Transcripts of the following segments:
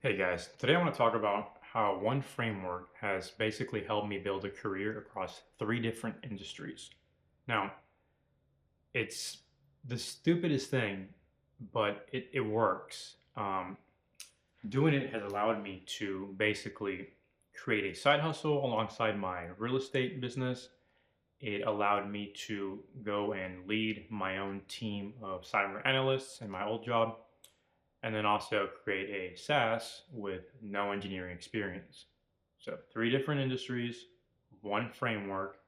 Hey guys, today I want to talk about how one framework has basically helped me build a career across three different industries. Now, it's the stupidest thing, but it works. Doing it has allowed me to basically create a side hustle alongside my real estate business. It allowed me to go and lead my own team of cyber analysts in my old job and then also create a SaaS with no engineering experience. So, three different industries, one framework,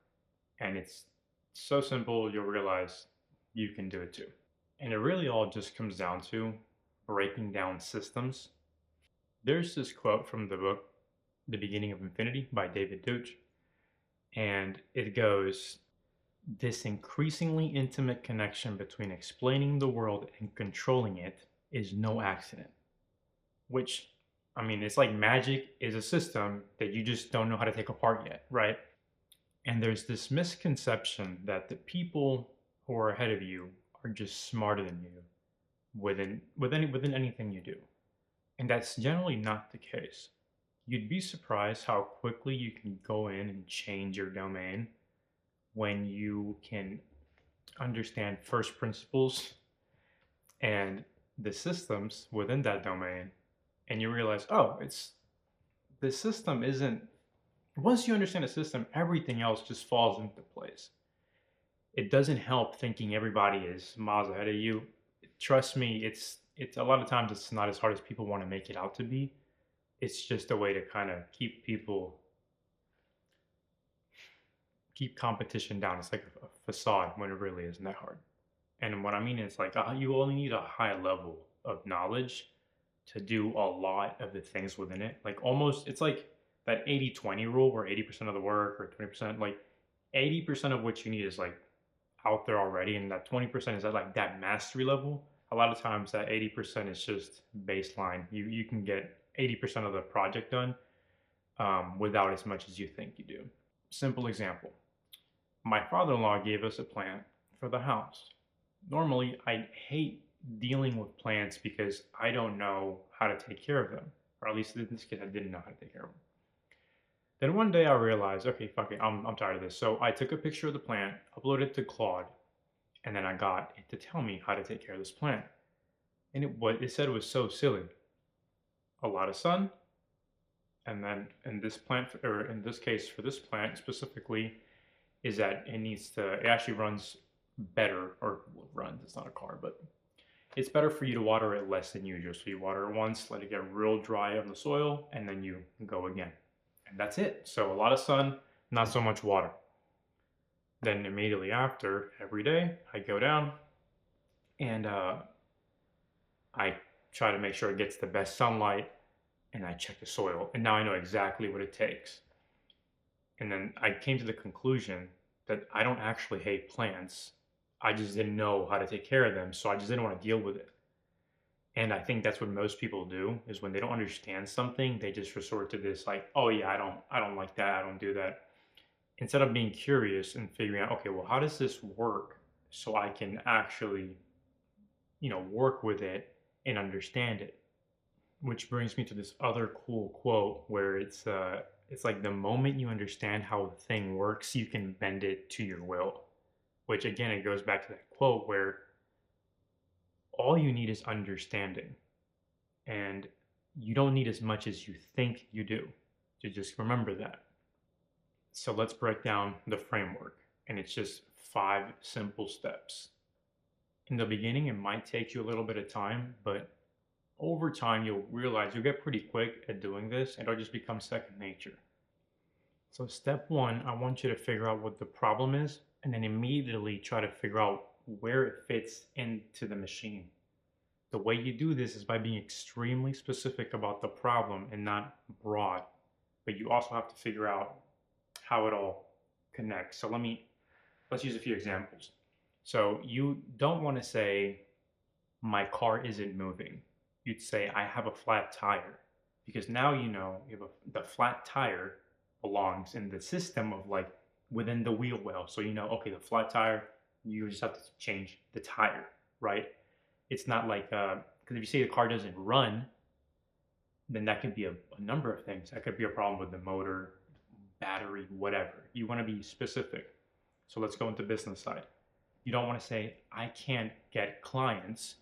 and it's so simple, you'll realize you can do it too. And it really all just comes down to breaking down systems. There's this quote from the book, The Beginning of Infinity by David Deutsch, and it goes, this increasingly intimate connection between explaining the world and controlling it is no accident. Which, I mean, it's like magic is a system that you just don't know how to take apart yet, right? And there's this misconception that the people who are ahead of you are just smarter than you within anything you do. And that's generally not the case. You'd be surprised how quickly you can go in and change your domain when you can understand first principles and the systems within that domain, and you realize, oh, it's the system isn't, once you understand the system, everything else just falls into place. It doesn't help thinking everybody is miles ahead of you. Trust me, it's a lot of times it's not as hard as people want to make it out to be. It's just a way to kind of keep competition down. It's like a facade when it really isn't that hard. And what I mean is like you only need a high level of knowledge to do a lot of the things within it. Like almost, it's like that 80-20 rule where 80% of the work or 20%, like 80% of what you need is like out there already. And that 20% is at like that mastery level. A lot of times that 80% is just baseline. You can get 80% of the project done without as much as you think you do. Simple example. My father-in-law gave us a plan for the house. Normally, I hate dealing with plants because I don't know how to take care of them. Or at least in this case, I didn't know how to take care of them. Then one day I realized, okay, fuck it, I'm tired of this. So I took a picture of the plant, uploaded it to Claude, and then I got it to tell me how to take care of this plant. And what it said was so silly. A lot of sun, and then in this plant, or in this case for this plant specifically, is that it actually runs better, or runs, it's not a car, but it's better for you to water it less than usual. So you water it once, let it get real dry on the soil, and then you go again. And that's it. So a lot of sun, not so much water. Then immediately after, every day, I go down and I try to make sure it gets the best sunlight, and I check the soil. And now I know exactly what it takes. And then I came to the conclusion that I don't actually hate plants. I just didn't know how to take care of them, so I just didn't want to deal with it. And I think that's what most people do is when they don't understand something, they just resort to this like, oh yeah, I don't like that, I don't do that. Instead of being curious and figuring out, okay, well, how does this work so I can actually, work with it and understand it. Which brings me to this other cool quote where it's like the moment you understand how the thing works, you can bend it to your will. Which again, it goes back to that quote where all you need is understanding. And you don't need as much as you think you do. So just remember that. So let's break down the framework. And it's just 5 simple steps. In the beginning, it might take you a little bit of time, but over time, you'll realize you'll get pretty quick at doing this and it'll just become second nature. So, step one, I want you to figure out what the problem is and then immediately try to figure out where it fits into the machine. The way you do this is by being extremely specific about the problem and not broad, but you also have to figure out how it all connects. So let's use a few examples. So you don't want to say my car isn't moving. You'd say I have a flat tire because now you know the flat tire belongs in the system of like within the wheel well. So you know, okay, the flat tire, you just have to change the tire, right? It's not like because if you say the car doesn't run, then that could be a number of things. That could be a problem with the motor, battery, whatever. You want to be specific. So let's go into business side. You don't want to say, I can't get clients.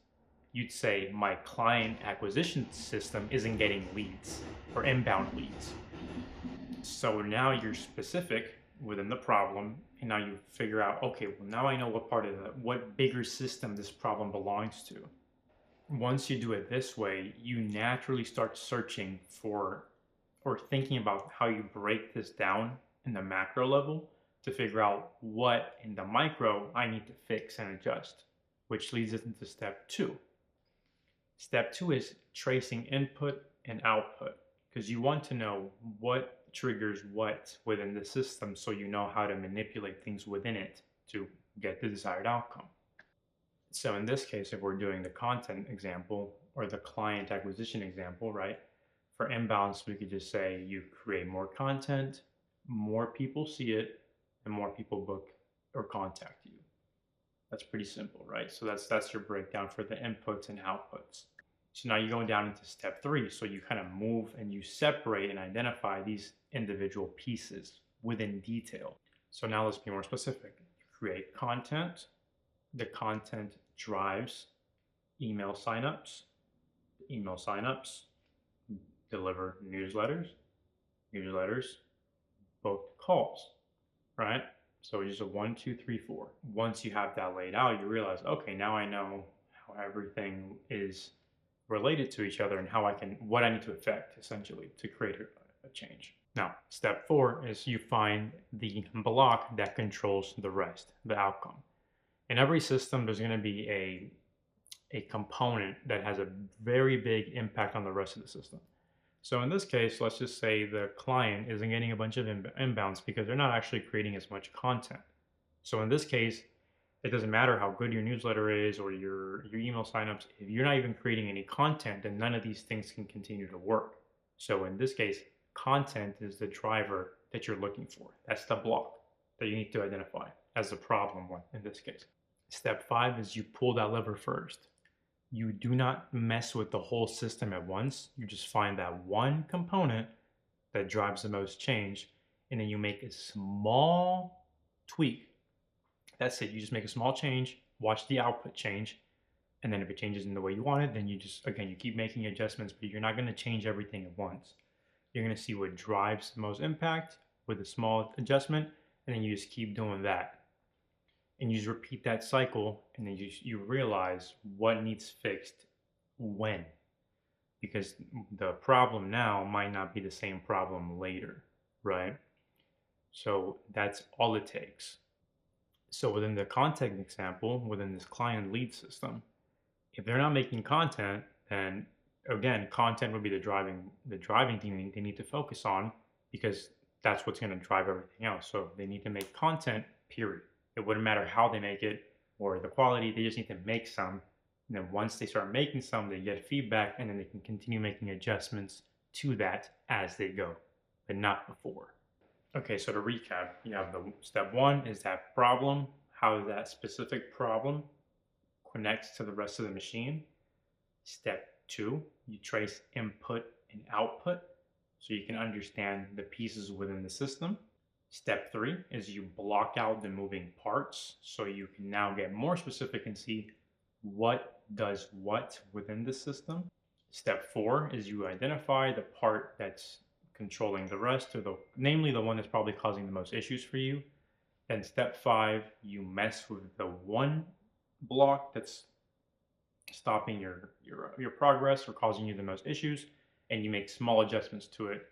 You'd say, my client acquisition system isn't getting leads or inbound leads. So now you're specific within the problem, and now you figure out, okay, well, now I know what bigger system this problem belongs to. Once you do it this way, you naturally start searching for or thinking about how you break this down in the macro level to figure out what in the micro I need to fix and adjust, which leads us into step two. Step two is tracing input and output, because you want to know what triggers what within the system so you know how to manipulate things within it to get the desired outcome. So in this case, if we're doing the content example or the client acquisition example, right? For inbounds, we could just say you create more content, more people see it, and more people book or contact you. That's pretty simple, right? So that's your breakdown for the inputs and outputs. So now you're going down into step three. So you kind of move and you separate and identify these individual pieces within detail. So now let's be more specific. Create content. The content drives email signups. Email signups deliver newsletters. Newsletters book calls, right? So just a 1, 2, 3, 4. Once you have that laid out, you realize, okay, now I know how everything is related to each other and what I need to affect essentially to create a change. Now, step 4 is you find the block that controls the rest, the outcome. In every system, there's going to be a component that has a very big impact on the rest of the system. So in this case, let's just say the client isn't getting a bunch of inbounds because they're not actually creating as much content. So in this case, it doesn't matter how good your newsletter is or your email signups. If you're not even creating any content, then none of these things can continue to work. So in this case, content is the driver that you're looking for. That's the block that you need to identify as the problem one in this case. Step 5 is you pull that lever first. You do not mess with the whole system at once. You just find that one component that drives the most change, and then you make a small tweak. That's it. You just make a small change, watch the output change, and then if it changes in the way you want it, then you just, again, you keep making adjustments, but you're not going to change everything at once. You're going to see what drives the most impact with a small adjustment, and then you just keep doing that. And you just repeat that cycle, and then you realize what needs fixed when. Because the problem now might not be the same problem later, right? So that's all it takes. So within the content example, within this client lead system, if they're not making content, then again, content would be the driving thing they need to focus on, because that's what's going to drive everything else. So they need to make content, period. It wouldn't matter how they make it or the quality, they just need to make some. And then once they start making some, they get feedback, and then they can continue making adjustments to that as they go, but not before. Okay, so to recap, you have the step 1 is that problem, how that specific problem connects to the rest of the machine. Step 2, you trace input and output so you can understand the pieces within the system. Step 3 is you block out the moving parts so you can now get more specific and see what does what within the system. Step 4 is you identify the part that's controlling the rest, or namely the one that's probably causing the most issues for you. Then step 5, you mess with the one block that's stopping your progress or causing you the most issues, and you make small adjustments to it,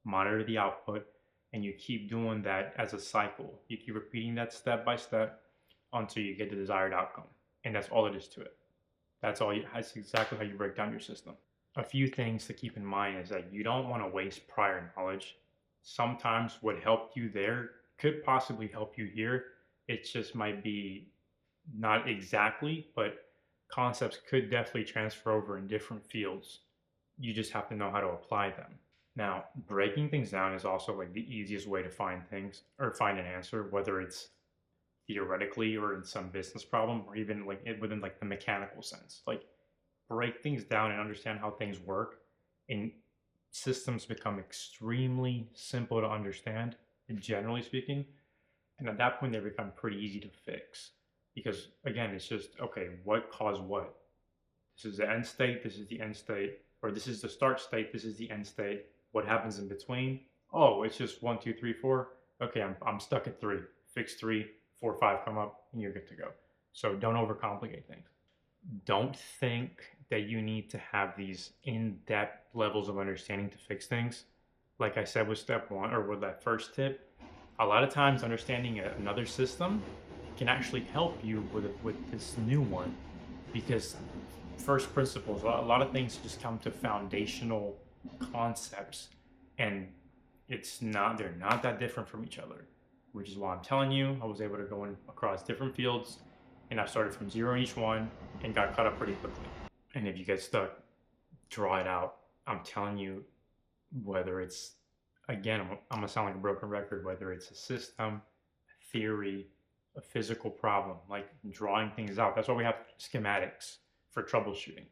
monitor the output, and you keep doing that as a cycle. You keep repeating that step by step until you get the desired outcome. And that's all it is to it. That's exactly how you break down your system. A few things to keep in mind is that you don't want to waste prior knowledge. Sometimes what helped you there could possibly help you here. It just might be not exactly, but concepts could definitely transfer over in different fields. You just have to know how to apply them. Now, breaking things down is also like the easiest way to find things or find an answer, whether it's theoretically or in some business problem, or even like within like the mechanical sense. Like, break things down and understand how things work, and systems become extremely simple to understand, generally speaking. And at that point, they become pretty easy to fix because, again, it's just okay, what caused what? This is the end state, this is the end state, or this is the start state, this is the end state. What happens in between? Oh, it's just one, two, three, four. Okay, I'm stuck at three. Fix three, four, five come up, and you're good to go. So don't overcomplicate things. Don't think that you need to have these in-depth levels of understanding to fix things. Like I said with step one or with that first tip, a lot of times understanding another system can actually help you with this new one because first principles, a lot of things just come to foundational concepts and they're not that different from each other, which is why I'm telling you I was able to go in across different fields and I started from zero in each one and got caught up pretty quickly. And if you get stuck, draw it out. I'm telling you, whether it's, again, I'm gonna sound like a broken record, whether it's a system, a theory, a physical problem, like drawing things out. That's why we have schematics for troubleshooting.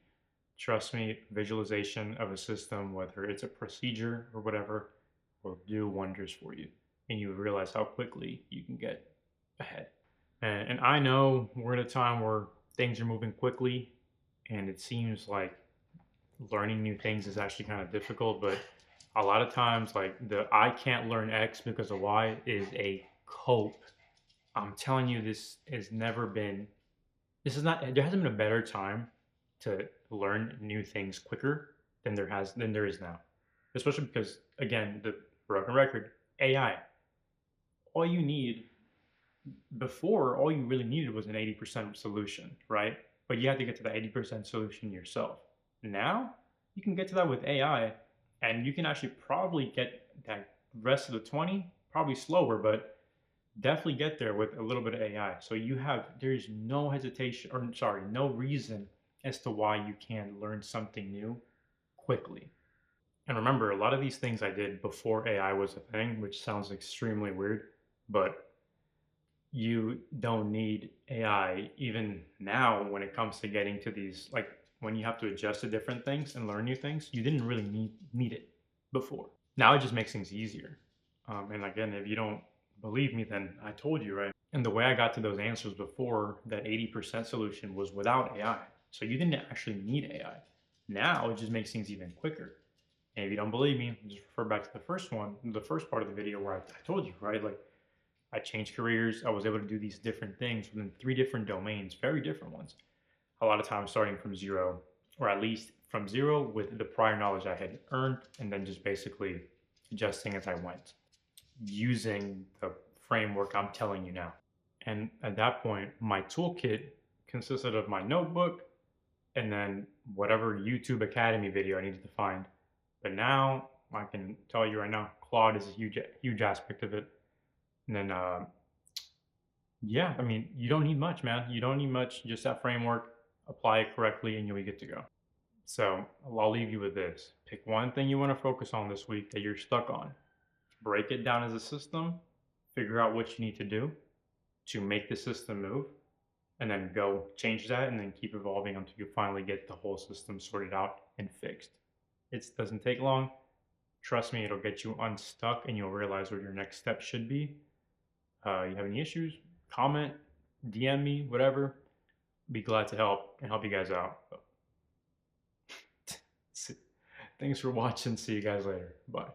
Trust me, visualization of a system, whether it's a procedure or whatever, will do wonders for you. And you realize how quickly you can get ahead. And I know we're at a time where things are moving quickly, and it seems like learning new things is actually kind of difficult, but a lot of times, like the I can't learn X because of Y is a cope. I'm telling you, there hasn't been a better time to learn new things quicker than there is now. Especially because, again, the broken record, AI. All you need Before, all you really needed was an 80% solution, right? But you had to get to the 80% solution yourself. Now, you can get to that with AI, and you can actually probably get that rest of the 20, probably slower, but definitely get there with a little bit of AI. So there's no hesitation, or sorry, no reason as to why you can't learn something new quickly. And remember, a lot of these things I did before AI was a thing, which sounds extremely weird, but you don't need AI even now when it comes to getting to these, like when you have to adjust to different things and learn new things, you didn't really need it before. Now it just makes things easier. And again, if you don't believe me, then I told you, right? And the way I got to those answers before, that 80% solution was without AI. So you didn't actually need AI. Now it just makes things even quicker. And if you don't believe me, just refer back to the first part of the video where I told you, right? Like I changed careers. I was able to do these different things within 3 different domains, very different ones. A lot of times starting from zero, or at least from zero with the prior knowledge I had earned, and then just basically adjusting as I went, using the framework I'm telling you now. And at that point, my toolkit consisted of my notebook and then whatever YouTube Academy video I needed to find. But now I can tell you right now, Claude is a huge aspect of it. And then, yeah, I mean, you don't need much, man. You don't need much. Just that framework, apply it correctly, and you'll be good to go. So I'll leave you with this. Pick one thing you want to focus on this week that you're stuck on. Break it down as a system. Figure out what you need to do to make the system move. And then go change that and then keep evolving until you finally get the whole system sorted out and fixed. It doesn't take long. Trust me, it'll get you unstuck and you'll realize what your next step should be. You have any issues, comment, DM me, whatever. Be glad to help and help you guys out. Thanks for watching. See you guys later. Bye.